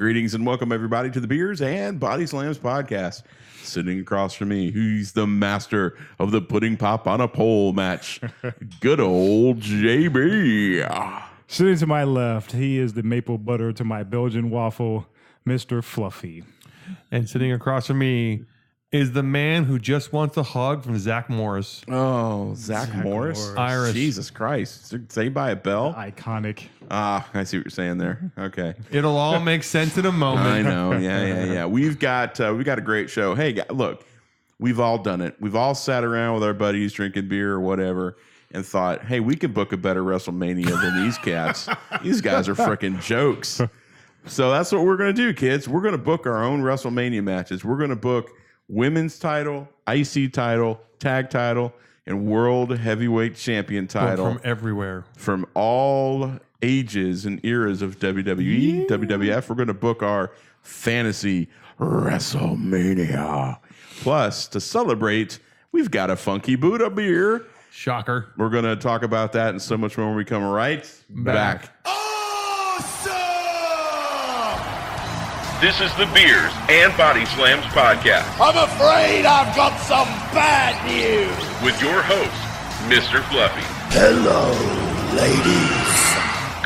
Greetings and welcome everybody to the Beers and Bodyslams podcast. Sitting across from me, he's the master of the pudding pop on a pole match. Good old JB. Sitting to my left, he is the maple butter to my Belgian waffle, Mr. Fluffy. And sitting across from me is the man who just wants a hug from Zach Morris. Oh, Zach Morris? Irish. Jesus Christ. Saved by a Bell? Iconic. Ah, I see what you're saying there. Okay. It'll all make sense in a moment. I know. Yeah. We've got a great show. Hey, look, we've all done it. We've all sat around with our buddies drinking beer or whatever and thought, hey, we could book a better WrestleMania than these cats. These guys are freaking jokes. So that's what we're going to do, kids. We're going to book our own WrestleMania matches. We're going to book women's title, IC title, tag title, and world heavyweight champion title. From everywhere. From all ages and eras of WWE, WWF. We're going to book our fantasy WrestleMania. Plus, to celebrate, we've got a Funky Buddha beer. Shocker. We're going to talk about that and so much more when we come right back. This is the Beers and Bodyslams podcast. I'm afraid I've got some bad news. With your host, Mr. Fluffy. Hello, ladies.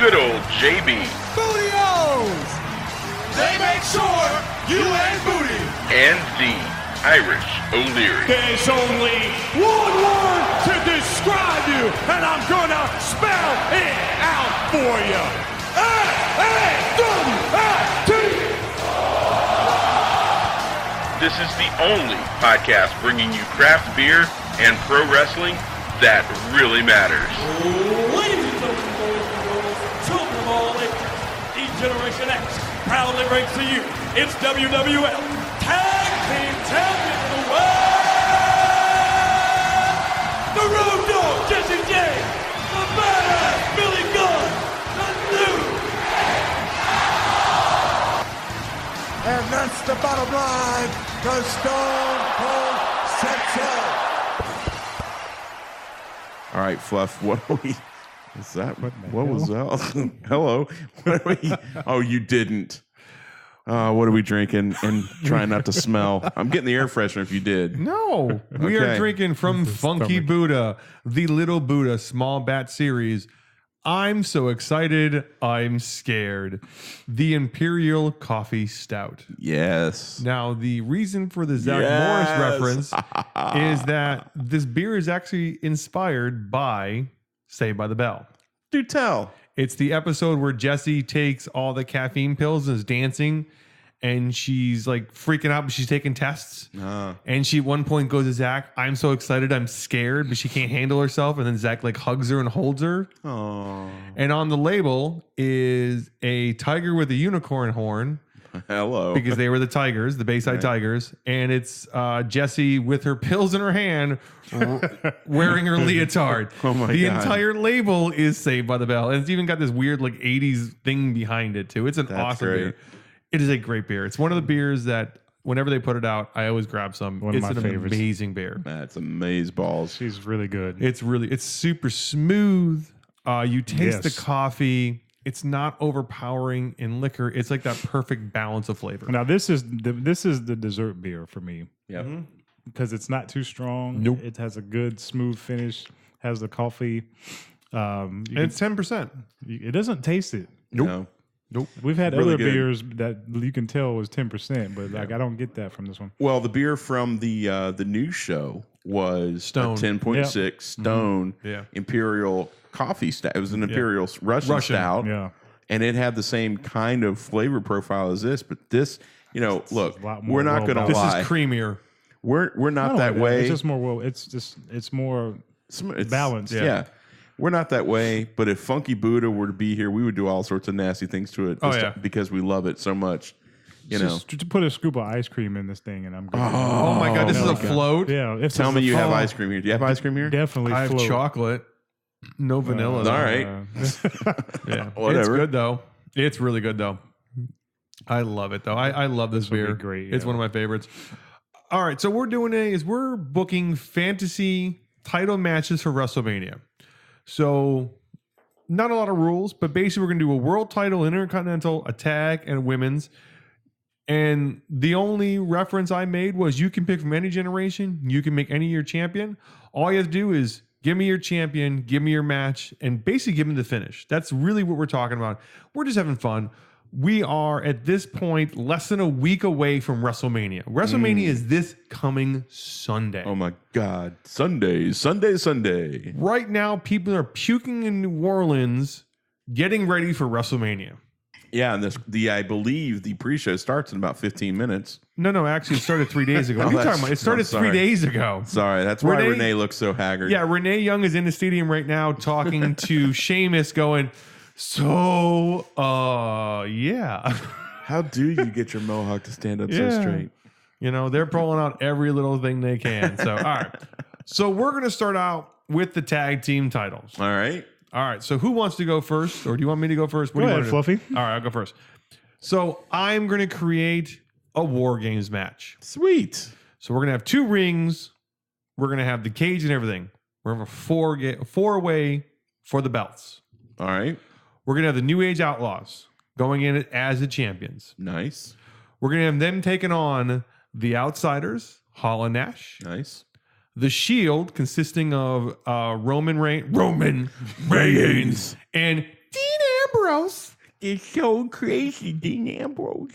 Good old JB. Booty-O's! They make sure you ain't booty. And the Irish O'Leary. There's only one word to describe you, and I'm gonna spell it out for you. S-A-W-F-T. This is the only podcast bringing you craft beer and pro wrestling that really matters. Ladies and gentlemen, boys and girls, children of all ages, E-Generation X proudly brings to you its WWF Tag Team Champion of the World, the Road Dogg Jesse James, the Badass Billy Gunn, the New. And that's the bottom line, because Stone Cold said so. All right, Fluff, what are we... Is that... What was that? Hello? What are we... Oh, you didn't. What are we drinking and trying not to smell? I'm getting the air freshener if you did. No. We are drinking from Funky Buddha, the Little Buddha small batch series. I'm so excited, I'm scared. The Imperial Coffee Stout. Yes. Now, the reason for the Zach Morris reference is that this beer is actually inspired by Saved by the Bell. Do tell. It's the episode where Jessie takes all the caffeine pills and is dancing, and she's like freaking out, but she's taking tests. And she at one point goes to Zach, I'm so excited, I'm scared, but she can't handle herself. And then Zach like hugs her and holds her. Oh. And on the label is a tiger with a unicorn horn. Hello. Because they were the Tigers, the Bayside Tigers. And it's Jessie with her pills in her hand wearing her leotard. Oh my The God. entire label is Saved by the Bell. And it's even got this weird like 80s thing behind it too. It's an awesome great. beer. It is a great beer. It's one of the beers that whenever they put it out, I always grab some. One of It's my an favorites. amazing beer. That's amazeballs. She's really good. It's super smooth. You taste the Yes. coffee. It's not overpowering in liquor. It's like that perfect balance of flavor. Now, this is the dessert beer for me Yep. because it's not too strong. Nope. It has a good, smooth finish, has the coffee. And it's 10%. It doesn't taste it. No. Nope. We've had Really other good. beers that you can tell was 10%, but like I don't get that from this one. Well, the beer from the new show was Stone. a 10.6 Stone Yeah. Imperial coffee stout. It was an Imperial Russian stout. Yeah. And it had the same kind of flavor profile as this, but this, look, a lot more we're not going to well-balanced. This lie. is creamier. We're not Not that only way. It's just more well. It's more It's balanced. Yeah. We're not that way, but if Funky Buddha were to be here, we would do all sorts of nasty things to it because we love it so much. You know. Just to put a scoop of ice cream in this thing, and I'm good. Oh my God, this is a float. Yeah. If Tell it's me a you have float, ice cream here. Do you have ice cream here? Definitely. I have float. chocolate. No vanilla. All though. right. Yeah. Whatever. It's good though. It's really good though. I love it though. I love this would be beer. great, It's yeah. one of my favorites. All right. So we're booking fantasy title matches for WrestleMania. So not a lot of rules, but basically we're going to do a world title, intercontinental, a tag, and a women's. And the only reference I made was you can pick from any generation. You can make any of your champion. All you have to do is give me your champion, give me your match, and basically give me the finish. That's really what we're talking about. We're just having fun. We are, at this point, less than a week away from WrestleMania. WrestleMania is this coming Sunday. Oh, my God. Sunday. Right now, people are puking in New Orleans getting ready for WrestleMania. Yeah, and I believe the pre-show starts in about 15 minutes. No, actually, it started 3 days ago. What are you talking about? It started 3 days ago. Sorry, that's why Renee looks so haggard. Yeah, Renee Young is in the stadium right now talking to Sheamus going, so, yeah. How do you get your mohawk to stand up so straight? You know, they're pulling out every little thing they can. So, all right. So we're going to start out with the tag team titles. All right. All right. So who wants to go first? Or do you want me to go first? Go ahead, Fluffy. All right, I'll go first. So I'm going to create a War Games match. Sweet. So we're going to have 2 rings. We're going to have the cage and everything. We're going to have a four-way for the belts. All right. We're going to have the New Age Outlaws going in as the champions. Nice. We're going to have them taking on the Outsiders, Hall and Nash. Nice. The Shield, consisting of Roman Reigns and Dean Ambrose. It's so crazy, Dean Ambrose.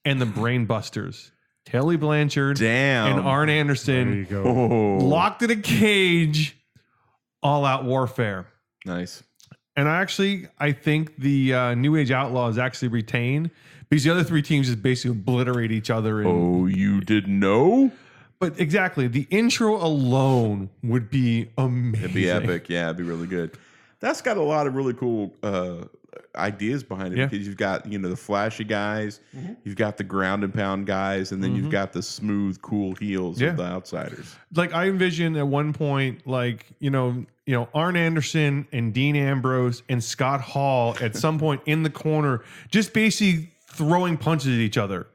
And the Brainbusters, Tully Blanchard and Arn There Anderson, you go. Oh. locked in a cage, all out warfare. Nice. And I think the New Age Outlaws actually retain because the other 3 teams just basically obliterate each other. Oh, you didn't know? But exactly, the intro alone would be amazing. It'd be epic. Yeah, it'd be really good. That's got a lot of really cool ideas behind it because you've got, the flashy guys, you've got the ground and pound guys, and then you've got the smooth, cool heels of the Outsiders. Like I envision at one point, Arn Anderson and Dean Ambrose and Scott Hall at some point in the corner, just basically throwing punches at each other.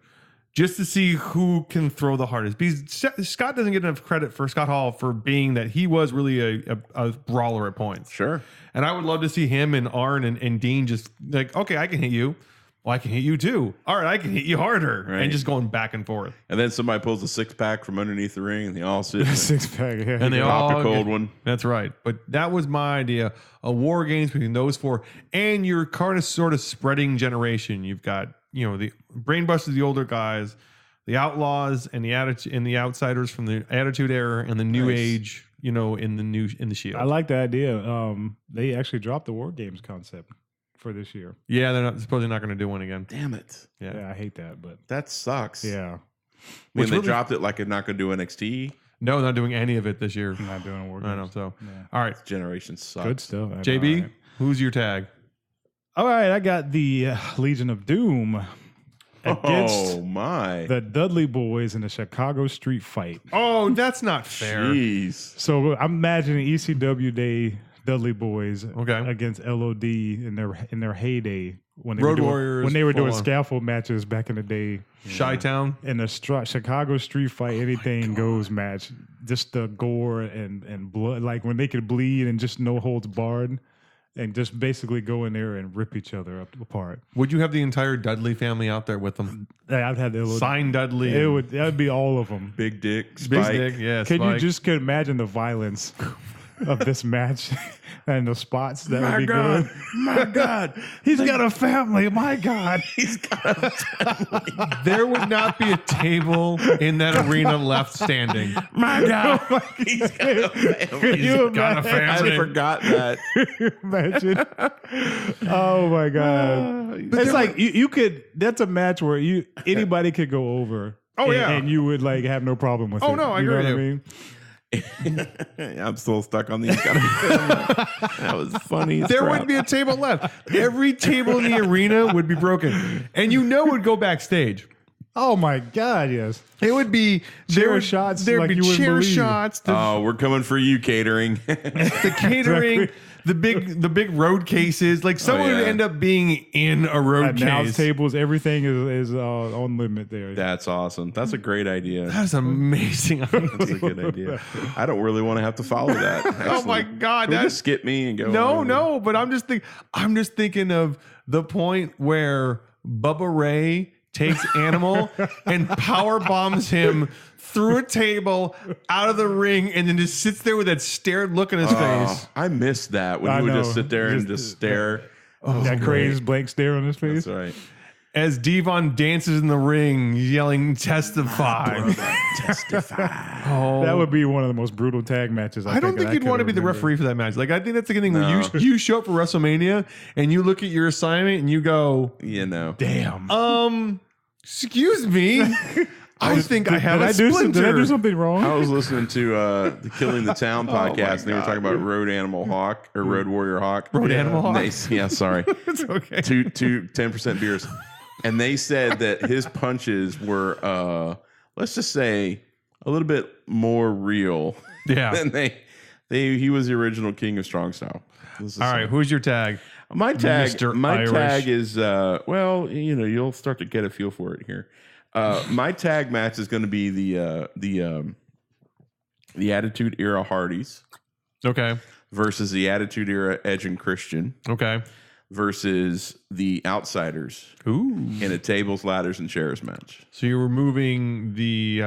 Just to see who can throw the hardest. Because Scott doesn't get enough credit for Scott Hall for being that he was really a brawler at points. Sure. And I would love to see him and Arn and Dean just like, okay, I can hit you. Well, I can hit you too. All right, I can hit you harder. Right. And just going back and forth. And then somebody pulls a 6-pack from underneath the ring and they all sit 6-pack, yeah. And they pop all a cold one. That's right. But that was my idea. A War Games between those 4. And you're kind of sort of spreading generation. You've got, the Brainbusters, the older guys, the Outlaws and the Outsiders from the Attitude Era, and the New Age, in the Shield. I like the idea. They actually dropped the War Games concept for this year. Yeah, they're supposedly not going to do one again. Damn it. Yeah, I hate that, but That sucks. yeah, When they dropped it like they're not going to do NXT. No, not doing any of it this year. I'm not doing a War Games. I know. So, Yeah. all right, Generation sucks. Good stuff. JB, All right. who's your tag? All right, I got the Legion of Doom against the Dudley Boys in a Chicago street fight. Oh, that's not fair. Jeez. So I'm imagining ECW Day Dudley Boys Okay. against LOD in their heyday when they Road were doing, Warriors when they were doing full on. scaffold matches back in the day. Chi-Town. In the Chicago street fight, anything goes match, just the gore and blood, like when they could bleed and just no holds barred. And just basically go in there and rip each other apart. Would you have the entire Dudley family out there with them? I'd have the Sign Dudley. That'd be all of them. Big Dick, Spike. Big Dick, yeah. Can Spike. you just imagine the violence of this match and the spots that would be good? My God. He's got a family. My God. He's got a family. There would not be a table in that arena left standing. My God. He's got a family. Can you got a imagine? family. I forgot that. Imagine. Oh my God. It's like you could, that's a match where anybody could go over. Oh, yeah. And you would like have no problem with it. Oh, no, I agree with know what you. I mean? I'm still stuck on these. That was funny. There wouldn't be a table left. Every table in the arena would be broken. And it would go backstage. Oh my God, yes. It would be Chair shots There'd like be you wouldn't chair believe. shots. Oh, we're coming for you, catering. The catering. the big road cases. Like someone would end up being in a road Announce case. tables, everything is on limit there. That's awesome. That's a great idea. That's amazing. That's a good idea. I don't really want to have to follow that. Oh my God, Can we just skip me and go. No, but I'm just thinking of the point where Bubba Ray takes Animal and power bombs him through a table out of the ring, and then just sits there with that stared look in his face. I missed that when he would just sit there and just stare. That crazed blank stare on his face. That's right. As Devon dances in the ring, yelling "Testify!" Testify. Oh, That would be one of the most brutal tag matches. I don't think you'd want to be the referee for that match. Like, I think that's the thing when you show up for WrestleMania and you look at your assignment and you go, Damn. excuse me. I think I have a splinter. Did I do something wrong? I was listening to the Killing the Town podcast, and they were talking about Road Animal Hawk or Road Warrior Hawk. Animal Hawk? Yeah, sorry. It's okay. Two 10% beers. And they said that his punches were, let's just say, a little bit more real. Yeah. than he was the original king of strong style. All right, who's your tag? My tag, Mr. my Irish. tag is well, you'll start to get a feel for it here. My tag match is going to be the Attitude Era Hardys Okay. versus the Attitude Era Edge and Christian Okay. versus the Outsiders Ooh. in a tables, ladders, and chairs match. So you're removing the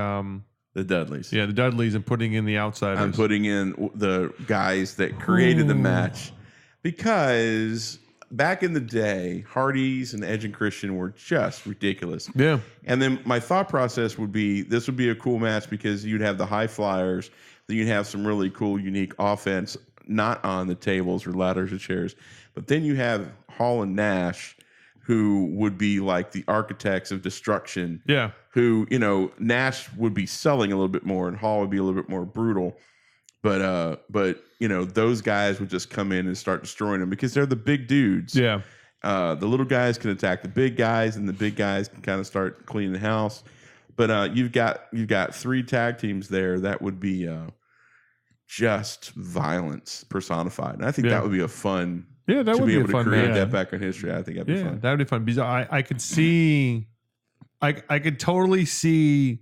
Dudleys. the Dudleys and putting in the Outsiders. I'm putting in the guys that created the match because back in the day, Hardys and Edge and Christian were just ridiculous. Yeah. And then my thought process would be this would be a cool match because you'd have the high flyers, then you'd have some really cool, unique offense, not on the tables or ladders or chairs. But then you have Hall and Nash, who would be like the architects of destruction. Yeah. Who, Nash would be selling a little bit more and Hall would be a little bit more brutal. But those guys would just come in and start destroying them because they're the big dudes. Yeah. The little guys can attack the big guys, and the big guys can kind of start cleaning the house. But you've got 3 tag teams there that would be just violence personified, and I think that would be a fun. Yeah, that would be able a fun to create match. that back in history. I think that'd be fun. That would be fun because I could see, I could totally see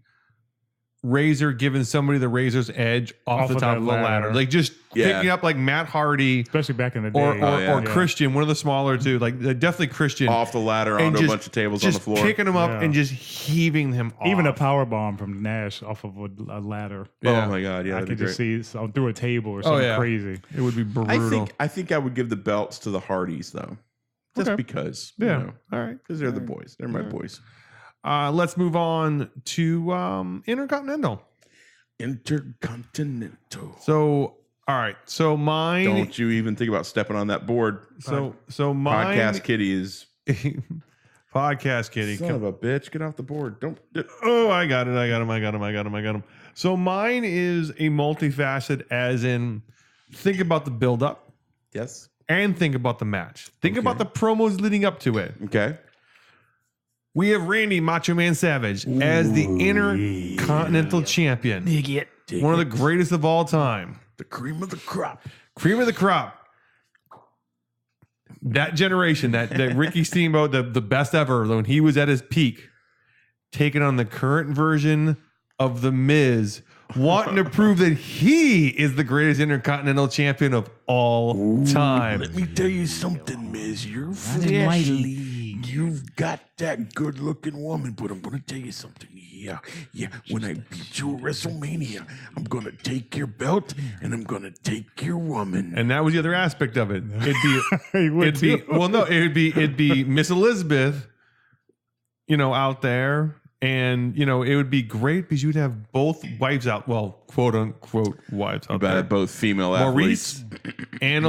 Razor giving somebody the Razor's edge off the top of the ladder. Like just picking up like Matt Hardy, especially back in the day, or Christian, one of the smaller two, like definitely Christian off the ladder onto a bunch of tables on the floor, picking them up and just heaving them off. Even a power bomb from Nash off of a ladder. Oh my God! Yeah, I could just see through a table or something crazy. It would be brutal. I think I would give the belts to the Hardys though, just because. All right, because they're the boys. They're my boys. Let's move on to Intercontinental. So, all right. So mine. Don't you even think about stepping on that board. So mine. Podcast Kitty is. Podcast Kitty. Son of a bitch. Get off the board. Don't. Oh, I got it. I got him. So mine is a multifaceted, as in think about the build up. Yes. And think about the match. Think about the promos leading up to it. Okay. We have Randy Macho Man Savage as the Intercontinental Champion. One of the greatest of all time. The cream of the crop. Cream of the crop. That generation, that Ricky Steamboat, the best ever, when he was at his peak, taking on the current version of The Miz, wanting to prove that he is the greatest Intercontinental Champion of all time. Let me tell you something, Miz. You're flashy. You've got that good-looking woman, but I'm going to tell you something. Yeah. When I beat you at WrestleMania, I'm going to take your belt and I'm going to take your woman. And that was the other aspect of it. It'd be Miss Elizabeth, out there. And, it would be great because you'd have both wives out. Well, quote unquote wives out there. Both female Maurice athletes. and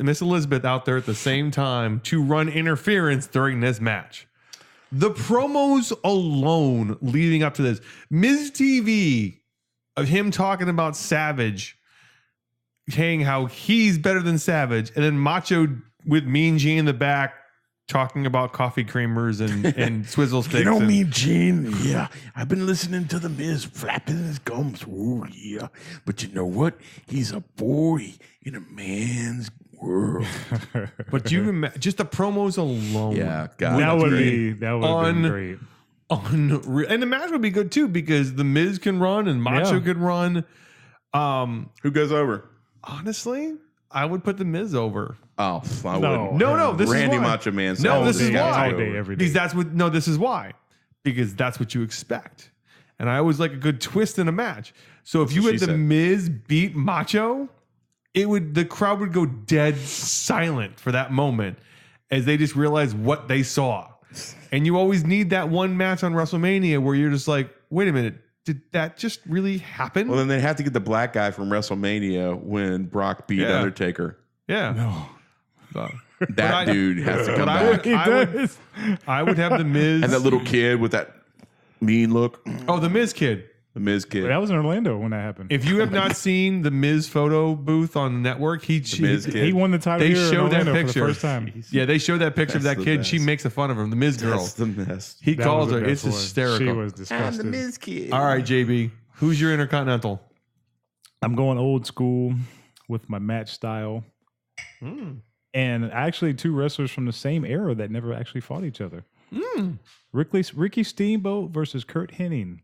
Miss Elizabeth out there at the same time to run interference during this match. The promos alone leading up to this. Miz TV of him talking about Savage, saying how he's better than Savage. And then Macho with Mean Gene in the back talking about coffee creamers and swizzle sticks. Mean Gene? Yeah. I've been listening to The Miz flapping his gums. Oh, yeah. But you know what? He's a boy in a man's world. But just the promos alone. Yeah, God, that would great. have been great. Unreal. And the match would be good too because the Miz can run and Macho can run. Who goes over? Honestly, I would put the Miz over. Oh, I No. wouldn't. No, this Randy is why. Macho Man. No, this says is he goes why. All day, over. every day. Because this is why. Because that's what you expect. And I always like a good twist in a match. So if you what had she the said. Miz beat Macho, the crowd would go dead silent for that moment as they just realize what they saw. And you always need that one match on WrestleMania where you're just like, wait a minute, did that just really happen? Well, then they'd have to get the black guy from WrestleMania when Brock beat Undertaker. Yeah. No. That dude has to come back. I would have the Miz. And that little kid with that mean look. Oh, the Miz kid. The Miz kid. That was in Orlando when that happened. If you have not seen the Miz photo booth on the network, Miz kid. He won the title They here in showed that Orlando for picture. the first time. Yeah, they showed that picture of That's that the kid. She best. makes a fun of him. The Miz girl. That's the best. He That calls was the her. It's best one. hysterical. She was disgusted. kid. All right, JB. Who's your Intercontinental? I'm going old school with my match style. And actually, two wrestlers from the same era that never actually fought each other. Ricky Steamboat versus Kurt Hennig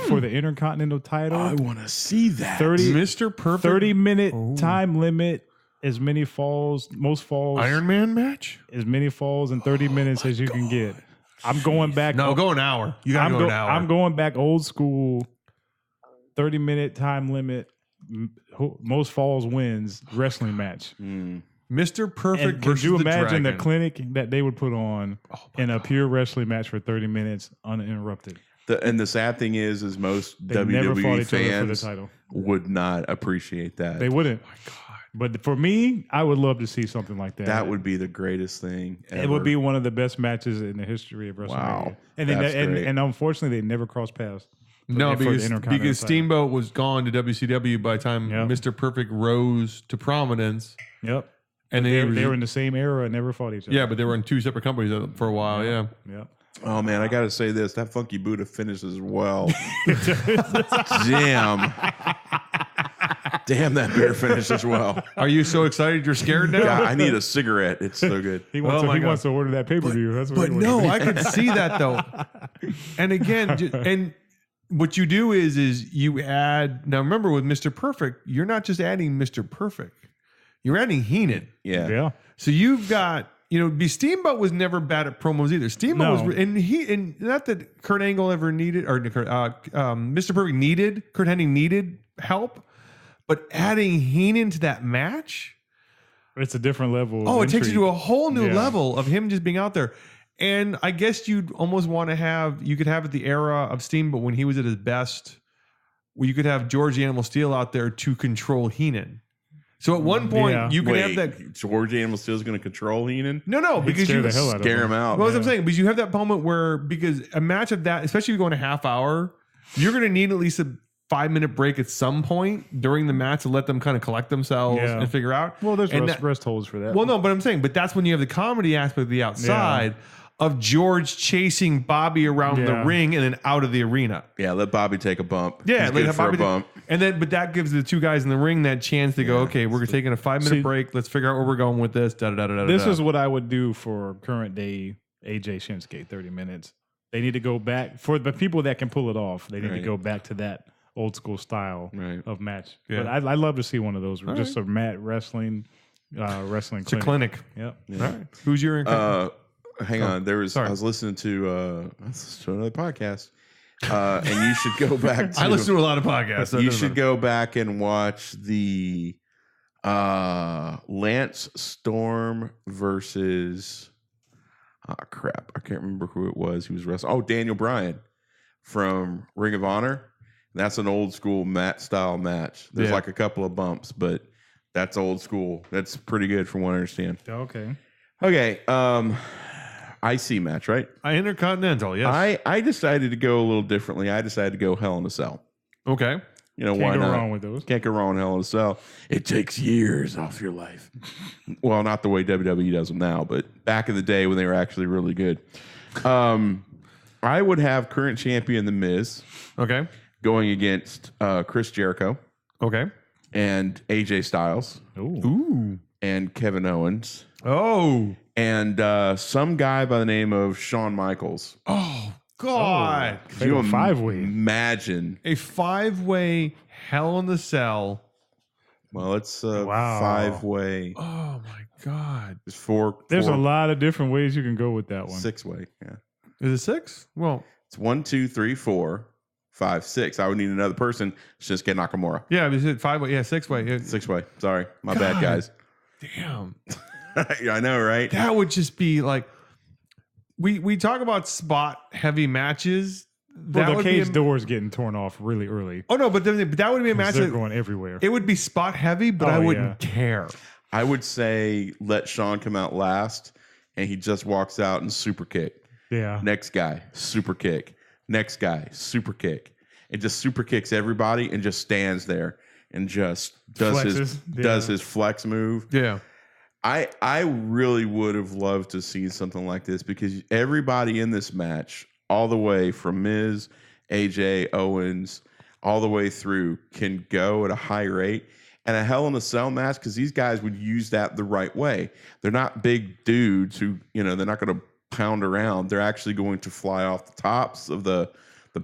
for the Intercontinental title. I want to see that. Mr. Perfect 30-minute time limit. As many falls, most falls. Iron Man match? As many falls in 30 minutes as you can get. I'm going back. No, go an hour. You got to go an hour. I'm going back old school. 30-minute time limit. Most falls wins wrestling match. Mr. Perfect And could versus you the imagine the Dragon. clinic that they would put on in a pure wrestling match for 30 minutes uninterrupted? And the sad thing is most They never fought WWE each other for the fans title. would not appreciate that. They wouldn't. But for me, I would love to see something like that. That would be the greatest thing ever. It would be one of the best matches in the history of WrestleMania. Wow. And, That's and, great. and unfortunately, they never crossed paths. No, for the because Intercontinental Steamboat was gone to WCW by the time Yep. Mr. Perfect rose to prominence. Yep. And They they were in the same era and never fought each other. yeah, but they were in two separate companies for a while. Yeah. Yep. Oh man, I got to say this: that Funky Buddha finishes well. Damn, that beer finishes well. Are you so excited you're scared now? God, I need a cigarette. It's so good. He wants, Oh my he God. wants to order that pay-per-view. That's what But he no, wants. I could see that though. And again, and what you do is you add. Now remember, with Mr. Perfect, you're not just adding Mr. Perfect. You're adding Heenan. Yeah. Yeah. So you've got, Steamboat was never bad at promos either. Steamboat No. was, and not that Kurt Angle ever needed, or Mr. Perfect needed, Kurt Hennig needed help, but adding Heenan to that match, It's a different level. of oh, it takes you to intrigue. a whole new Yeah. level of him just being out there. And I guess you'd almost want to you could have at the era of Steamboat when he was at his best, where you could have George the Animal Steel out there to control Heenan. So at one point, Yeah. you could Wait, have that. George Animal Steel is going to control Heenan? No, because scare you the hell out of Scare him out. Well, that's what I'm saying, because you have that moment where, because a match of that, especially if you're going a half hour, you're going to need at least a 5-minute break at some point during the match to let them kind of collect themselves Yeah. and figure out. Well, there's And rest holds for that. well, no, but I'm saying, but that's when you have the comedy aspect of the outside of George chasing Bobby around the Yeah. ring and then out of the arena. Yeah, let Bobby take a bump. Yeah, He's let good for Bobby a bump. and then, but that gives the two guys in the ring that chance to go, okay, we're taking a 5-minute See- break. Let's figure out where we're going with this. This is what I would do for current day AJ Shinsuke, 30 minutes. They need to go back for the people that can pull it off. They need to Right. go back to that old school style Right. of match. Yeah. But I'd love to see one of those. Just a mat wrestling It's a clinic. Yep. All right. Who's your Hang on. There was sorry. I was listening to another podcast. And you should go back to I listen to a lot of podcasts. so it you doesn't should matter. go back and watch the Lance Storm versus crap. I can't remember who it was. He was wrestling. Oh, Daniel Bryan from Ring of Honor. That's an old school mat style match. There's Yeah. like a couple of bumps, but that's old school. That's pretty good from what I understand. Okay. Okay. IC match, right? Intercontinental, yes. I decided to go a little differently. I decided to go Hell in a Cell. Okay. You know, Can't why go not? wrong with those. Can't go wrong in Hell in a Cell. It takes years off your life. Well, not the way WWE does them now, but back in the day when they were actually really good. I would have current champion The Miz Okay. going against Chris Jericho Okay. and AJ Styles. Ooh. Ooh. and Kevin Owens. Oh. And some guy by the name of Shawn Michaels. Oh, God. Could you five-way. imagine? A 5-way Hell in the Cell. Well, it's a Wow. 5-way. Oh, my God. It's four. There's a lot of different ways you can go with that one. 6-way. Yeah. Is it 6? Well, It's 1, 2, 3, 4, 5, 6. I would need another person. Shinsuke Nakamura. yeah, is it 5-way? Yeah, 6-way. Yeah. 6-way. Sorry. My God. bad, guys. Damn. Yeah, I know, right? That would just be like, we talk about spot heavy matches. That Well, the would cage be doors getting torn off really early. Oh no, but that would be a match They're that going everywhere. it would be spot heavy, but Oh, I wouldn't care. I would say let Shawn come out last, and he just walks out and super kick. Yeah. Next guy, super kick. Next guy, super kick. And just super kicks everybody and just stands there and just does his flex move. Yeah. I really would have loved to see something like this because everybody in this match, all the way from Miz, AJ, Owens, all the way through, can go at a high rate. And a Hell in a Cell match, because these guys would use that the right way. They're not big dudes who, they're not going to pound around. They're actually going to fly off the tops of the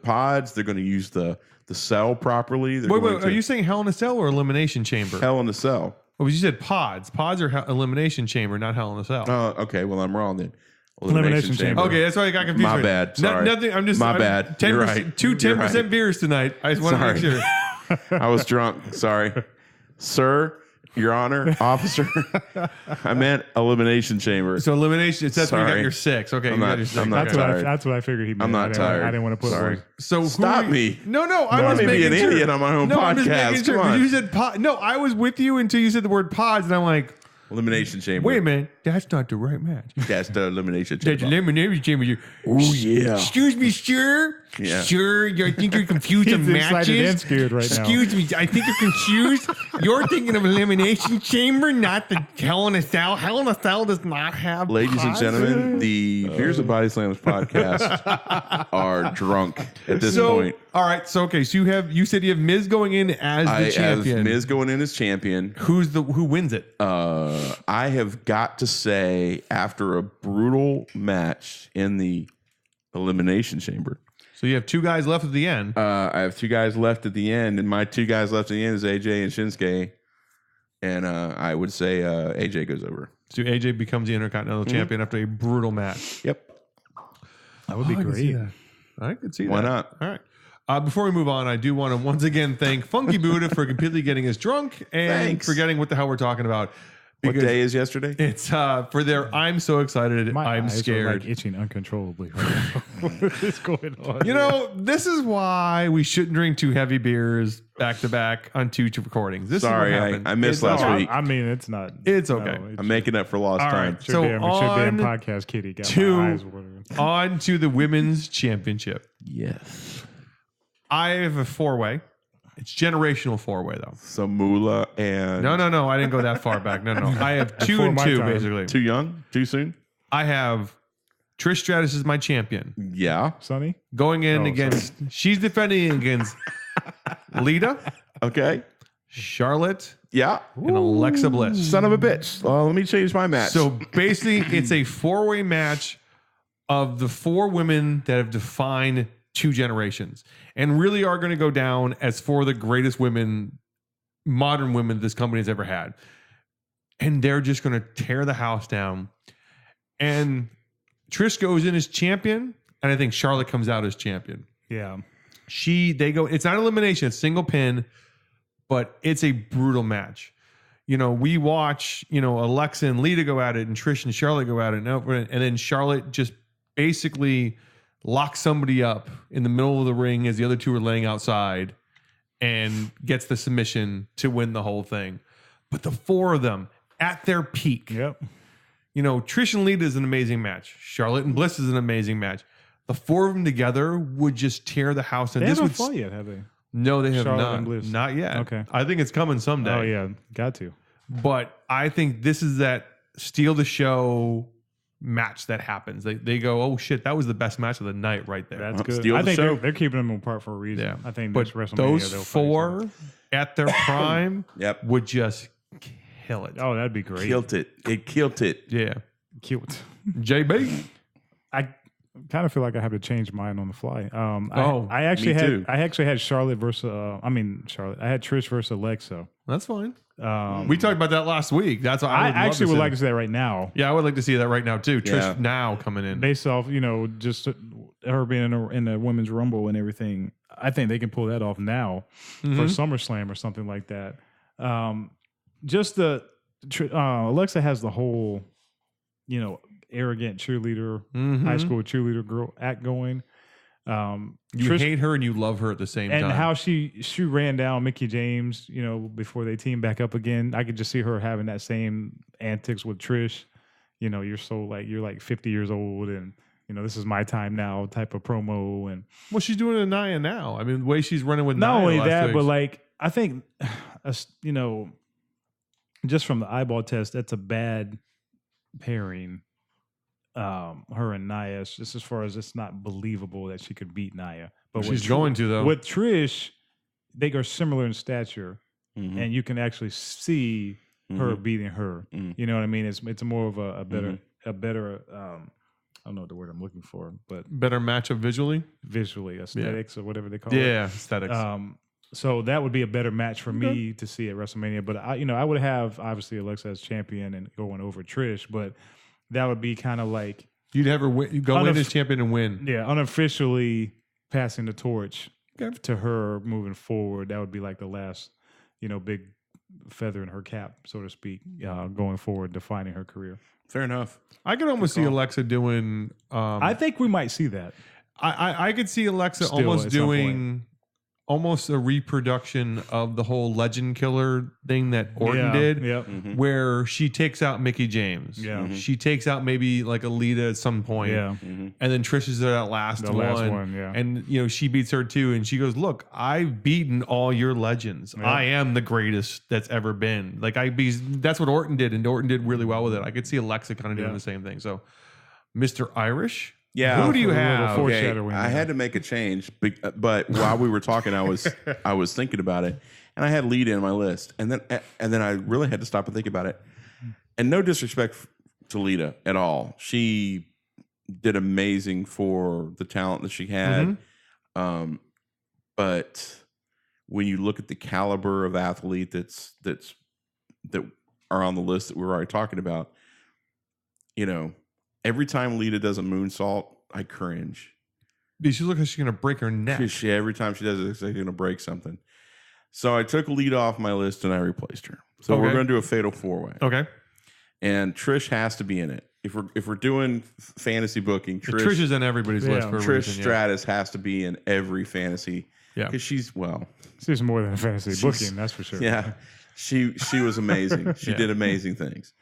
pods. They're going to use the cell properly. Wait, are you saying Hell in a Cell or Elimination Chamber? Hell in a Cell? Oh, you said pods. Pods are Elimination Chamber, not Hell in a Cell. Okay. Well, I'm wrong then. Elimination Chamber. Okay, that's why I got confused. My bad. Sorry. Nothing. I'm just my bad. 10%, You're right. 10% right. beers tonight. I just want to make sure. I was drunk. Sorry, sir. Your Honor, officer. I meant Elimination Chamber. So elimination. That's where you got Sorry. your 6. Okay, I'm you got not- your 6. I'm not Okay. tired. That's what I figured he meant. I'm not tired. I didn't want to put Sorry. one. So who Stop are me. No, I Don't was let me be making an sure. idiot on my own I'm just podcast. making sure. Come on. You said pod. No, I was with you until you said the word pods, and I'm like, Elimination Chamber. wait a minute, that's not the right match. That's the Elimination That's Chamber. elimination chamber. Oh, yeah. Excuse me, sir. Yeah. Sir, I think you're confused He's on excited matches. and scared right now. Excuse me, I think you're confused. You're thinking of Elimination Chamber, not the Hell in a Cell. Hell in a Cell does not have Ladies and pods. gentlemen, the Beers of Bodyslams podcast are drunk at this So, point. all right. So, okay. So you said you have Miz going in as the champion. Have Miz going in as champion. Who wins it? I have got to say, after a brutal match in the Elimination Chamber, So you have 2 guys left at the end. I have 2 guys left at the end, and my 2 guys left at the end is AJ and Shinsuke. And I would say AJ goes over. So AJ becomes the Intercontinental Champion after a brutal match. Yep. That would be great. I could see Why that. not? All right. Before we move on, I do want to once again thank Funky Buddha for completely getting us drunk and Thanks. forgetting what the hell we're talking about. What Because day is yesterday? It's for their I'm so excited, My I'm eyes are scared. like itching uncontrollably. Right now. What is going on? You know, this is why we shouldn't drink 2 heavy beers back to back on 2 recordings. This Sorry, is what happened. I missed It's last all right. week. I mean, it's not. It's okay. I'm making up for lost All time. right. Should So be, should be on podcast kitty. Got to- my eyes watering. On to the Women's Championship. Yes. I have a 4-way. It's generational 4-way though. So Moolah and No. I didn't go that far back. No. I have 2 Before and my 2 time. basically. too young, too soon. I have Trish Stratus as my champion. Yeah. Sonny? Going in Oh, against, she's defending against Lita, Okay. Charlotte, Yeah. and Alexa Bliss. Son of a bitch. Let me change my match. So basically, it's a 4-way match of the 4 women that have defined 2 generations and really are going to go down as 4 of the greatest women, modern women this company has ever had. And they're just going to tear the house down. And Trish goes in as champion, and I think Charlotte comes out as champion. Yeah. They go, it's not elimination, it's single pin, but it's a brutal match. You know, we watch, Alexa and Lita go at it and Trish and Charlotte go at it. And then Charlotte just basically locks somebody up in the middle of the ring as the other 2 are laying outside and gets the submission to win the whole thing. But the 4 of them at their peak, Yep. Trish and Lita is an amazing match. Charlotte and Bliss is an amazing match. The 4 of them together would just tear the house. And They this haven't would fought yet, have they? No, they have Charlotte not. and Bliss. Not yet. Okay. I think it's coming someday. Oh, yeah. Got to. But I think this is that steal the show match that happens. They go, oh shit, that was the best match of the night right there. That's good. Steal I the think show. they're keeping them apart for a reason. Yeah. I think But this WrestleMania those they'll fight each other. 4 at their prime Yep. would just kill it. Oh, that'd be great. Killed it. It killed it. Yeah. Cute. JB. I kind of feel like I have to change mine on the fly. I me too. actually had Charlotte versus. Charlotte. I had Trish versus Alexa. That's fine. We talked about that last week. That's why I actually would like to see that right now. Yeah, I would like to see that right now too. Trish now coming in. Based off, just her being in the women's rumble and everything. I think they can pull that off now for SummerSlam or something like that. Alexa has the whole, arrogant cheerleader, high school cheerleader girl act going. You hate her and you love her at the same time. And how she ran down Mickie James, before they teamed back up again. I could just see her having that same antics with Trish. You're like 50 years old and this is my time now type of promo. And well, she's doing it in Nia now. I mean, the way she's running with not Nia only last that, week. but like I think, just from the eyeball test, that's a bad pairing. Her and Nia, just as far as it's not believable that she could beat Nia. But she's going to though. With Trish, they are similar in stature, and you can actually see her beating her. You know what I mean? It's more of a better I don't know the word I'm looking for, but better matchup visually, aesthetics or whatever they call it. it. Yeah, aesthetics. So that would be a better match for me to see at WrestleMania. But I would have obviously Alexa as champion and going over Trish, but that would be kind of like you'd have her go in as champion and win. Yeah, unofficially passing the torch to her moving forward. That would be like the last, big feather in her cap, so to speak, going forward, defining her career. Fair enough. I could almost see Alexa doing. I think we might see that. I could see Alexa Still, almost at some doing almost a reproduction of the whole legend killer thing that Orton did, where she takes out Mickie James. Yeah. She takes out maybe like Alita at some point. Yeah. And then Trish is that last one. Yeah. And, she beats her too. And she goes, look, I've beaten all your legends. Yeah. I am the greatest that's ever been. That's what Orton did. And Orton did really well with it. I could see Alexa kind of doing the same thing. So, Mr. Irish. Yeah. Who do you have? Okay, I had to make a change, but while we were talking, I was thinking about it, and I had Lita in my list, and then I really had to stop and think about it. And no disrespect to Lita at all, she did amazing for the talent that she had. But when you look at the caliber of athlete that are on the list that we were already talking about, every time Lita does a moonsault, I cringe. Because she looks like she's going to break her neck. Every time she does it, it's like going to break something. So I took Lita off my list and I replaced her. So we're going to do a fatal 4-way. Okay. And Trish has to be in it. If we're doing fantasy booking, Trish is in everybody's list for a Trish reason, Stratus has to be in every fantasy. Yeah. Because she's more than a fantasy booking, that's for sure. Yeah. She was amazing. She did amazing things.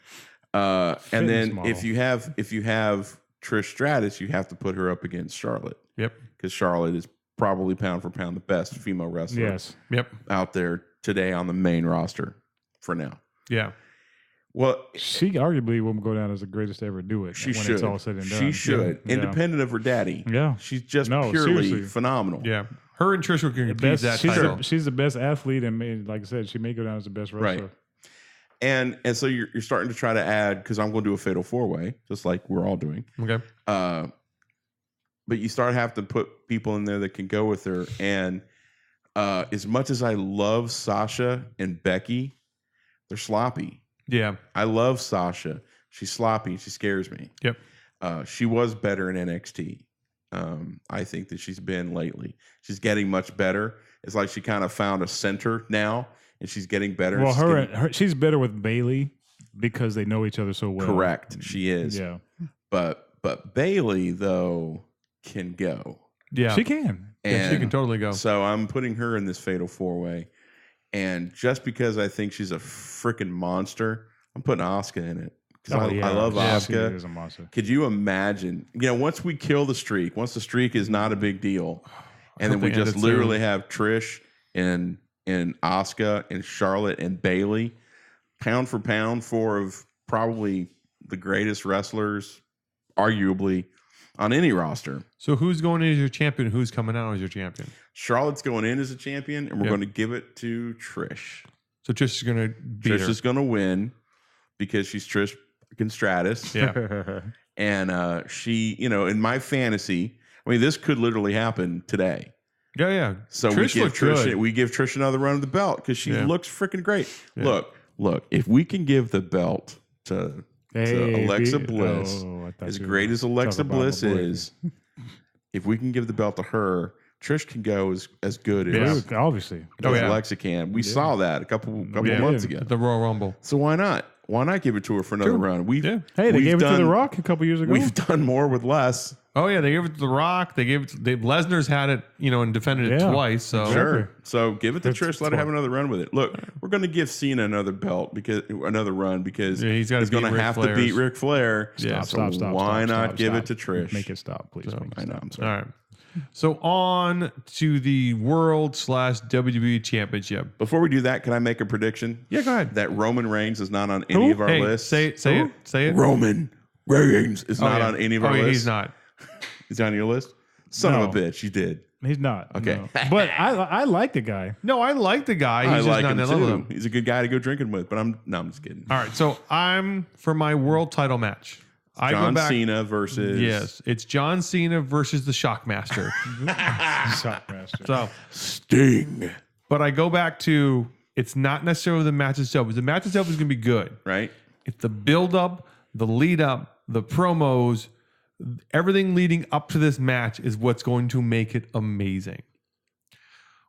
And then model. if you have Trish Stratus, you have to put her up against Charlotte. Yep. Because Charlotte is probably pound for pound the best female wrestler out there today on the main roster for now. Yeah. Well, she arguably will go down as the greatest to ever do it. She when should. It's all said and done. She should, independent of her daddy. Yeah, she's just purely seriously. phenomenal. Yeah, her and Trish will compete that title. She's the best athlete, and like I said, she may go down as the best wrestler. Right. And so you're starting to try to add, because I'm going to do a fatal 4-way, just like we're all doing. Okay. But you start having to put people in there that can go with her. And as much as I love Sasha and Becky, they're sloppy. Yeah. I love Sasha. She's sloppy. She scares me. Yep. She was better in NXT. I think that she's been lately. She's getting much better. It's like she kind of found a center now, and she's getting better. Well, she's better with Bayley because they know each other so well. Correct. She is. Yeah. But Bayley, though, can go. Yeah. She can. And she can totally go. So I'm putting her in this fatal 4-way. And just because I think she's a freaking monster, I'm putting Asuka in it. Because I love Asuka. She is a monster. Could you imagine? Once we kill the streak, once the streak is not a big deal, and then we just literally have Trish and Asuka and Charlotte and Bayley, pound for pound, four of probably the greatest wrestlers, arguably, on any roster. So who's going in as your champion? Who's coming out as your champion? Charlotte's going in as a champion, and we're going to give it to Trish. So Trish is going to beat Trish her. is going to win because she's Trish Stratus. Yeah. And she, in my fantasy, I mean, this could literally happen today. Yeah. So Trish looked good. we give Trish another run of the belt because she looks freaking great. Yeah. Look, if we can give the belt to Alexa Bliss, as great as Alexa Bliss is, if we can give the belt to her, Trish can go as good as obviously Alexa can. We saw that a couple months ago. The Royal Rumble. So why not? Why not give it to her for another run? Hey, they gave it to The Rock a couple years ago. We've done more with less. Oh yeah, they gave it to The Rock. Lesnar's had it, and defended it twice. So sure. So give it to Trish. Let her have another run with it. Look, we're going to give Cena another belt because he's going to have to beat Ric Flair. Stop. Why not give it to Trish? Make it stop, please. I know. I'm sorry. All right. So on to the World/WWE Championship. Before we do that, can I make a prediction? Yeah, go ahead. That Roman Reigns is not on any of our lists. Say it. Roman Reigns is not on any of our lists. He's not. He's on your list? Son of a bitch, you did. He's not. Okay. No. But I like the guy. No, I like the guy. He's I just like not him in the level. too. He's a good guy to go drinking with, but I'm just kidding. All right, so I'm for my world title match. I John go back, Cena versus... Yes, it's John Cena versus the Shockmaster. Shockmaster. So Sting. but I go back to it's not necessarily the match itself. Because the match itself is going to be good. Right? It's the build up, the lead up, the promos, everything leading up to this match is what's going to make it amazing.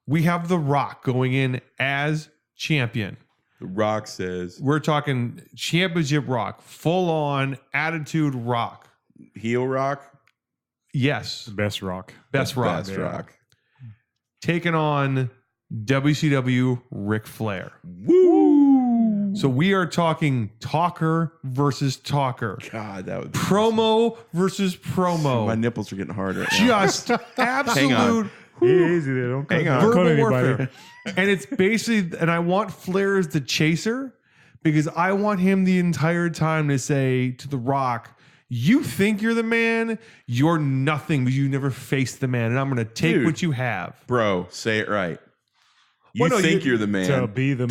We have The Rock going in as champion. The Rock says... We're talking championship Rock, full on attitude Rock. Heel Rock? Yes. Best Rock. Best Rock. Best Rock. Taking on WCW Ric Flair. Woo! So we are talking talker versus talker. God, that would be Promo versus promo. My nipples are getting harder right now. Just absolute Easy there. Don't Hang cut- on. don't cut verbal anybody. warfare. And it's basically, and I want Flair as the chaser because I want him the entire time to say to The Rock, you think you're the man, you're nothing, but you never faced the man. And I'm going to take what you have. Bro, say it right. You Well, no, think you're the man. To be the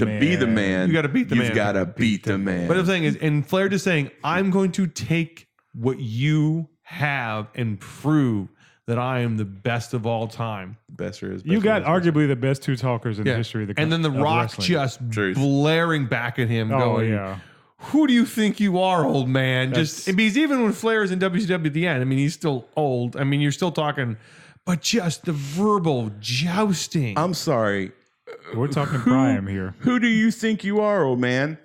man. You gotta beat the man. You've got to beat the man. But the thing is, and Flair just saying, I'm going to take what you have and prove that I am the best of all time. Best is. You got arguably the best two talkers in the history of the And then The of Rock wrestling. just Truth. blaring back at him, going, who do you think you are, old man? Just because even when Flair is in WCW at the end, I mean, he's still old. I mean, you're still talking, but just the verbal jousting. I'm sorry. We're talking prime here. Who do you think you are, old man?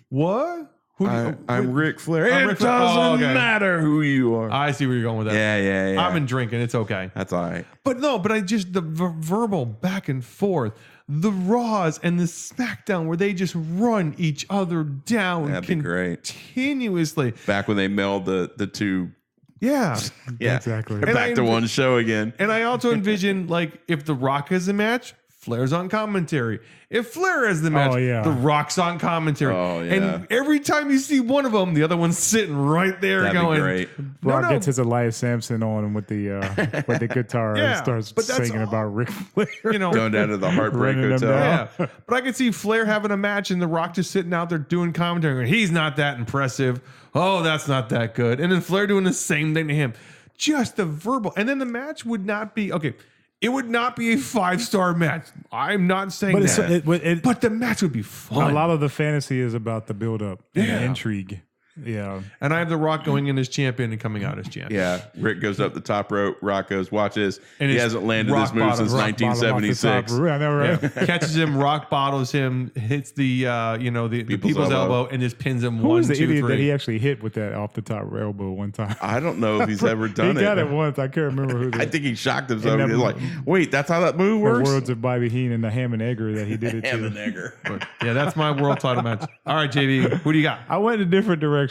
What? I'm Ric Flair. I'm It Ric Flair. doesn't Oh, okay. matter who you are. I see where you're going with that. Yeah. I've been drinking. It's okay. That's all right. But no, but I just, the verbal back and forth, the Raws and the SmackDown where they just run each other down That'd be great. continuously. Back when they meld the two. Yeah. Yeah, Exactly. They're back to one show again. And I also envision, like, if The Rock has a match, Flair's on commentary. If Flair has the match, The Rock's on commentary. Oh, yeah. And every time you see one of them, the other one's sitting right there That'd going, be great. Rock gets his Elias Sampson on with the guitar Yeah, and starts but that's singing all- about Ric Flair. you know, Going down to the Heartbreak Running them Hotel. down. Yeah, but I could see Flair having a match and The Rock just sitting out there doing commentary. Going, he's not that impressive. Oh, that's not that good. And then Flair doing the same thing to him. Just the verbal. And then the match would not be, okay, it would not be a 5-star match. I'm not saying But that. But the match would be fun. a lot of the fantasy is about the build up and Yeah. the intrigue. Yeah. And I have The Rock going in as champion and coming out as champion. Yeah, Rick goes up the top rope. Rock goes, watch this. And He it's hasn't landed rock this move bottom, since rock bottom off the 1976. I know, right? Catches him, rock bottles him, hits the the people's elbow. elbow, and just pins him Who 1, was the 2, idiot 3. that he actually hit with that off the top elbow one time? I don't know if he's ever done He got it. it once. I can't remember who. I think he shocked himself. And He's like, wait, that's how that move the works? words of Bobby Heenan and the ham and egger that he did it Ham and to. egger. But, yeah, that's my world title match. All right, JV, who do you got? I went in a different direction.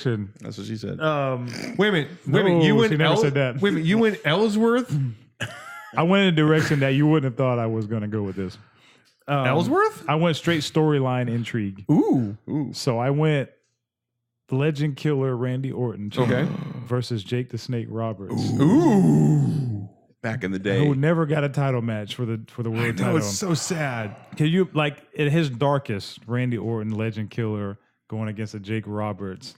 That's what she said. Wait a minute. No, You went she never said that. Wait a minute. You went Ellsworth? I went in a direction that you wouldn't have thought I was going to go with this. Ellsworth? I went straight storyline intrigue. Ooh. So I went Legend Killer Randy Orton Okay. versus Jake the Snake Roberts. Ooh. back in the day. Who never got a title match for the world title. It's so sad. Can you like at his darkest, Randy Orton, Legend Killer, going against a Jake Roberts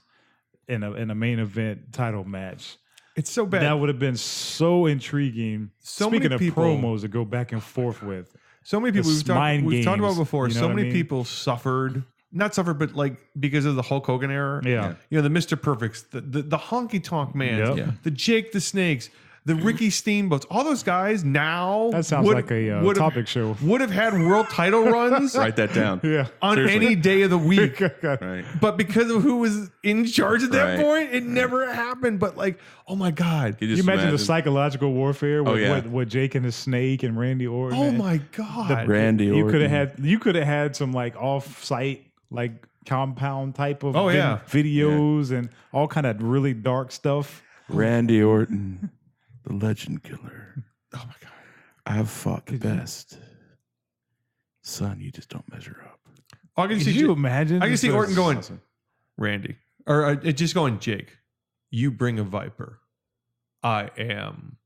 in a main event title match? It's so bad. That would have been so intriguing. Speaking of promos to go back and forth with. So many people we've talked about before. You know so what many I mean? people suffered, not suffered, but like because of the Hulk Hogan era. Yeah. You know, the Mr. Perfects, the Honky Tonk Man, Yep. Yeah. the Jake the Snakes, the Ricky Steamboats, all those guys now. That sounds like a topic show. Would have had world title runs Write that down. Yeah. on Seriously. any day of the week. Right. But because of who was in charge at that Right. point, it never happened. But like, oh my God. Can You imagine the psychological warfare with Jake and the Snake and Randy Orton. Oh and my God. Randy You Orton. could have had some like off-site like compound type of yeah. videos and all kind of really dark stuff. Randy Orton, the Legend Killer. Oh my God. I've fought the best. Son, you just don't measure up. I can Could see you imagine? I can see Just Orton going, Awesome. Randy, or just going, Jake, you bring a Viper. I am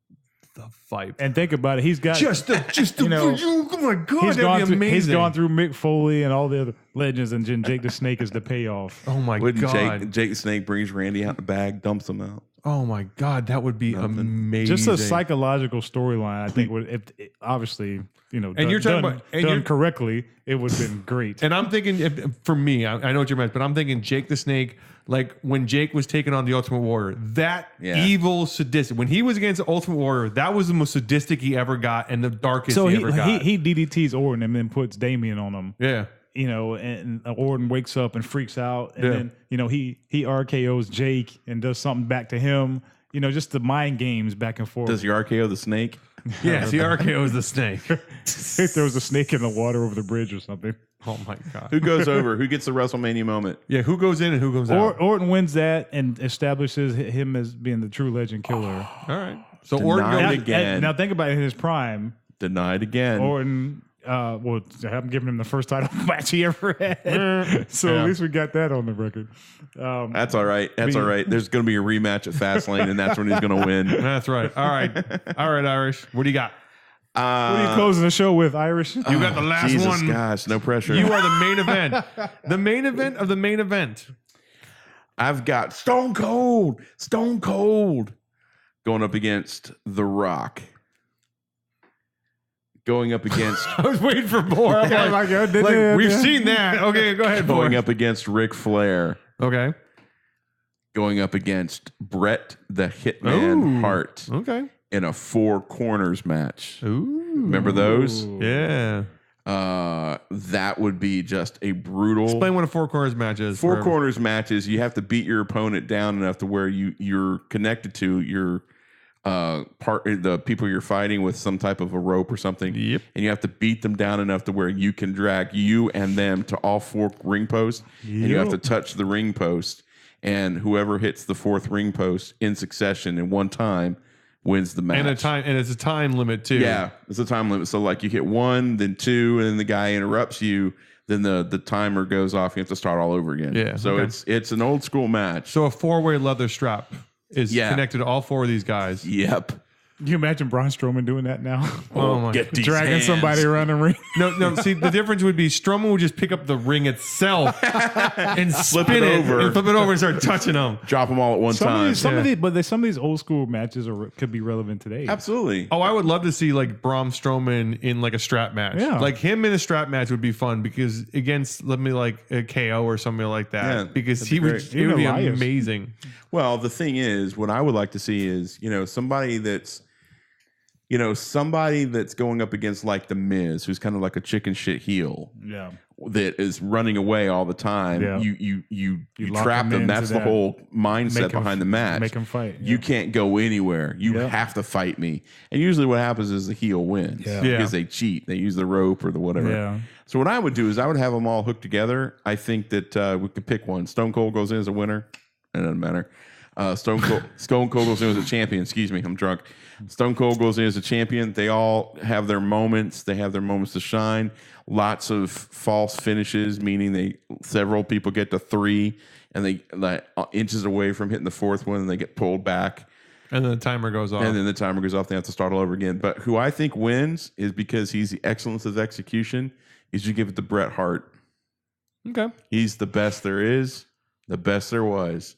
the Viper. and think about it. He's got just the, you know, oh my God, he's that'd be amazing. he's gone through Mick Foley and all the other legends, and then Jake the Snake is the payoff. Oh my Wouldn't God. Jake the Snake brings Randy out the bag, dumps him out. Oh my God, that would be amazing. Just a psychological storyline, I think, would obviously, you know, And you're talking about- and done you're- correctly, it would have been great. And I'm thinking, for me, I know what you're meant, but I'm thinking Jake the Snake, like when Jake was taking on the Ultimate Warrior, that evil sadistic, when he was against the Ultimate Warrior, that was the most sadistic he ever got and the darkest So he ever got. he DDTs Orton and then puts Damien on him. Yeah. You know, and Orton wakes up and freaks out, and Yeah. then you know he RKO's Jake and does something back to him. You know, just the mind games back and forth. Does he RKO the Snake? Yes, the RKO is the snake. If there was a snake in the water over the bridge or something. Oh my God. Who goes over? Who gets the WrestleMania moment? Yeah, who goes in and who goes out? Orton wins that and establishes him as being the true Legend Killer. All right. So Denied Orton goes again. Now think about it in his prime. Denied again. Orton, well, I'm giving him the first title match he ever had. So Yeah. at least we got that on the record. That's all right. That's all right. There's going to be a rematch at Fastlane, and that's when he's going to win. That's right. All right. All right, Irish. What do you got? What are you closing the show with, Irish? You got the last Jesus, one. gosh, no pressure. You are the main event. The main event of the main event. I've got Stone Cold going up against The Rock. Going up against I was waiting for more. I'm like, we've seen that. Okay, go ahead. going boy. up against Ric Flair. Okay. Going up against Bret the Hitman Ooh. Hart Okay. in a 4 corners match. Ooh. Remember those? Yeah. That would be just a brutal. Explain what a 4 corners match is. 4 for- corners matches. You have to beat your opponent down enough to where you're connected to your the people you're fighting with some type of a rope or something. Yep. And you have to beat them down enough to where you can drag you and them to all 4 ring posts, and you have to touch the ring post. And whoever hits the 4th ring post in succession in one time wins the match. And it's a time limit too. Yeah, it's a time limit. So like you hit 1, then 2, and then the guy interrupts you. Then the timer goes off. You have to start all over again. Yeah, So okay. it's an old school match. So a 4-way leather strap is connected to all 4 of these guys. Yep. Can you imagine Braun Strowman doing that now? Oh my Get these Dragging hands. somebody around the ring. No. See, the difference would be Strowman would just pick up the ring itself and Flip spin it it over. and flip it over and start touching them. Drop them all at one time. Some of these old school matches could be relevant today. Absolutely. Oh, I would love to see like Braun Strowman in like a strap match. Yeah. Like him in a strap match would be fun because against let me like a KO or something like that. Yeah, because that'd he be would great. it would be Even Elias. amazing. Well, the thing is, what I would like to see is, somebody that's going up against like the Miz, who's kind of like a chicken shit heel. Yeah. That is running away all the time. Yeah. You lock trap them them. into That's the that. whole mindset Make 'em- behind the match. make 'em fight, You yeah. can't go anywhere. You Yeah. have to fight me. And usually what happens is the heel wins Yeah. Yeah. because they cheat. They use the rope or the whatever. Yeah. So what I would do is I would have them all hooked together. I think that we could pick one. Stone Cold goes in as a winner. It doesn't matter. Stone Cold goes in as a champion. Excuse me, I'm drunk. Stone Cold goes in as a champion. They all have their moments. They have their moments to shine. Lots of false finishes, meaning several people get to 3 and they like inches away from hitting the 4th one, and they get pulled back. And then the timer goes off. And then the timer goes off. They have to start all over again. But who I think wins is because he's the excellence of execution. Is you give it to Bret Hart. Okay. He's the best there is, the best there was,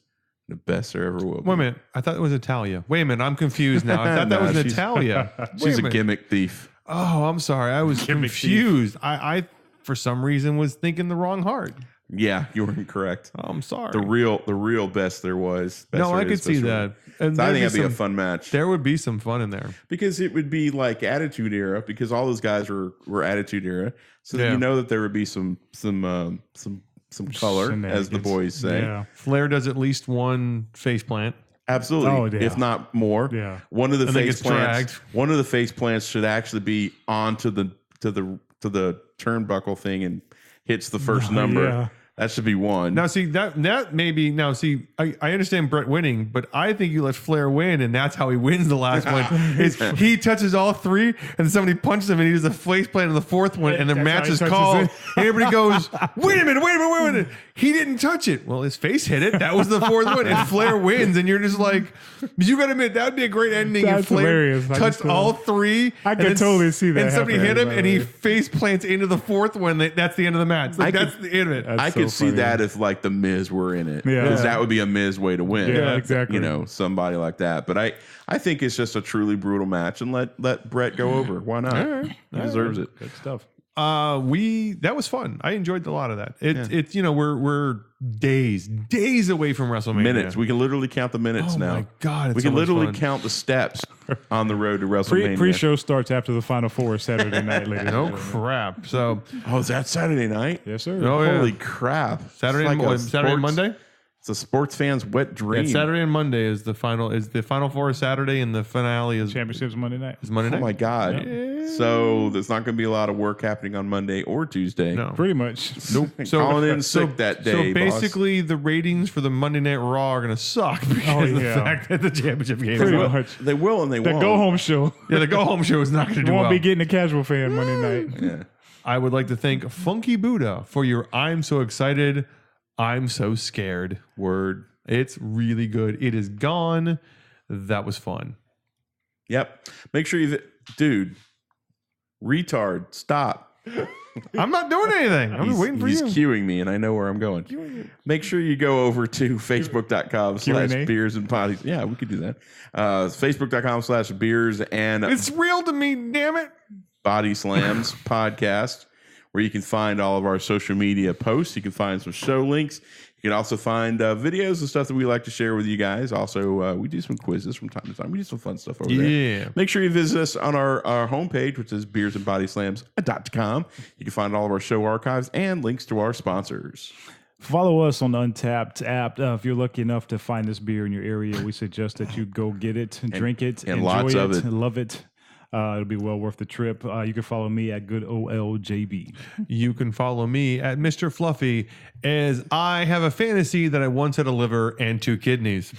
the best there ever will be. Wait a minute. I thought it was Natalia. Wait a minute. I'm confused now. I thought that was Natalia. She's a gimmick thief. Oh, I'm sorry. I was confused. I, for some reason, was thinking the wrong Hart. Yeah, you were incorrect. Oh, I'm sorry. The real best there was. Best No, there I is, could see best there that. was. And So I think there'd that'd be a fun match. There would be some fun in there. Because it would be like Attitude Era, because all those guys were Attitude Era. So Yeah. you know that there would be some color, as the boys say. Yeah. Flair does at least one face plant. Absolutely, Oh, yeah. if not more. Yeah. One of the And then face gets plants. dragged. One of the face plants should actually be onto the turnbuckle thing and hits the first number. yeah. That should be one. Now, see, that maybe, now, see, I understand Brett winning, but I think you let Flair win, and that's how he wins the last one. Is he touches all three, and somebody punches him, and he does a face plant on the fourth one, and the That's match how he is touches called. it. And everybody goes, wait a minute. He didn't touch it. Well, his face hit it. That was the fourth one, and Flair wins, and you're just like, you got to admit, that would be a great ending That's if Flair hilarious. I touched just, all three. I and could then totally see that And somebody happening, hit him, by and the he way. face plants into the fourth one. That's the end of the match. Like, that's the end of it. That's I so could see funny. that if like the Miz were in it, Yeah. because that would be a Miz way to win. Yeah, exactly. You know, somebody like that. But I think it's just a truly brutal match, and let Brett go over. Why not? He deserves it. Good stuff. That was fun. I enjoyed a lot of that. It's you know, we're days away from WrestleMania. Minutes. We can literally count the minutes Oh now. my God, it's we so can much literally fun. count the steps on the road to WrestleMania. Pre-show starts after the Final Four Saturday night, ladies. and Oh gentlemen. crap! So Oh, is that Saturday night? Yes, sir. Oh, yeah. Holy crap! Saturday, It's like a Saturday and sports- Monday. It's a sports fan's wet dream. Yeah, Saturday and Monday is the final. Is the Final Four Saturday, and the finale is Championships Monday night. Monday Oh night. my God! So there's not going to be a lot of work happening on Monday or Tuesday. No. Pretty much. Nope. Calling in sick that day. So basically, the ratings for the Monday Night Raw are going to suck because of the yeah. fact that the championship game Pretty is much. They will and they The won't. go home show. Yeah, the go home show is not going to You do won't well. be getting a casual fan Monday night. Yeah. I would like to thank Funky Buddha for your "I'm so excited, I'm so scared" word. It's really good. It is gone. That was fun. Yep. Make sure dude, retard, stop. I'm not doing anything. I'm waiting for he's you. cueing me, and I know where I'm going. Make sure you go over to facebook.com/beers and bodies. Yeah, we could do that. Facebook.com/beers and It's real to me, damn it. Body Slams podcast, where you can find all of our social media posts. You can find some show links. You can also find videos and stuff that we like to share with you guys. Also, we do some quizzes from time to time. We do some fun stuff over there. Make sure you visit us on our homepage, which is beersandbodyslams.com. You can find all of our show archives and links to our sponsors. Follow us on the Untapped app. If you're lucky enough to find this beer in your area, we suggest that you go get it, drink it, and enjoy lots of it. love it. It'll be well worth the trip. You can follow me at GoodOLJB. You can follow me at Mr. Fluffy, as I have a fantasy that I once had a liver and 2 kidneys.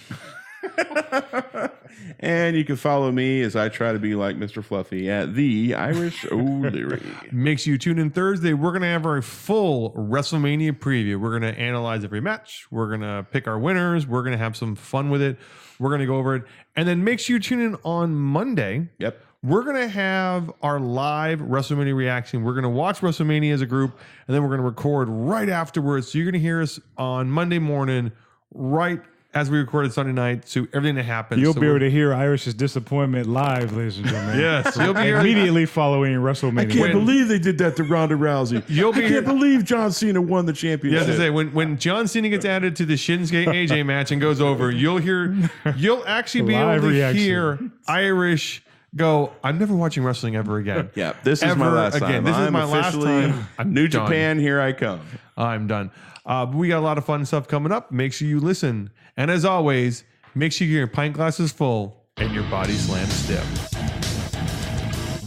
And you can follow me as I try to be like Mr. Fluffy at the Irish O'Leary. Make sure you tune in Thursday. We're going to have our full WrestleMania preview. We're going to analyze every match. We're going to pick our winners. We're going to have some fun with it. We're going to go over it. And then make sure you tune in on Monday. Yep. We're going to have our live WrestleMania reaction. We're going to watch WrestleMania as a group, and then we're going to record right afterwards. So you're going to hear us on Monday morning, right as we recorded Sunday night, so everything that happens. You'll So be able to hear Irish's disappointment live, ladies and gentlemen. Yes, you'll be immediately following WrestleMania. I can't believe they did that to Ronda Rousey. You'll be I can't believe John Cena won the championship. Yeah, as I say, when John Cena gets added to the Shinsuke AJ match and goes over, you'll actually be Live able to reaction. hear Irish go, I'm never watching wrestling ever again. Yeah, this is my Ever last again. time. This is I'm my last officially time. I'm New done. Japan, here I come. I'm done. But we got a lot of fun stuff coming up. Make sure you listen. And as always, make sure your pint glass is full and your body slam stiff.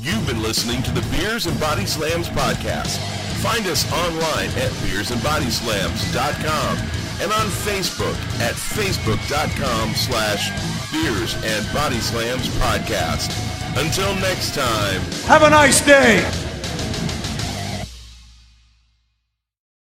You've been listening to the Beers and Body Slams podcast. Find us online at beersandbodyslams.com and on Facebook at facebook.com/Beers and Body Slams podcast. Until next time. Have a nice day.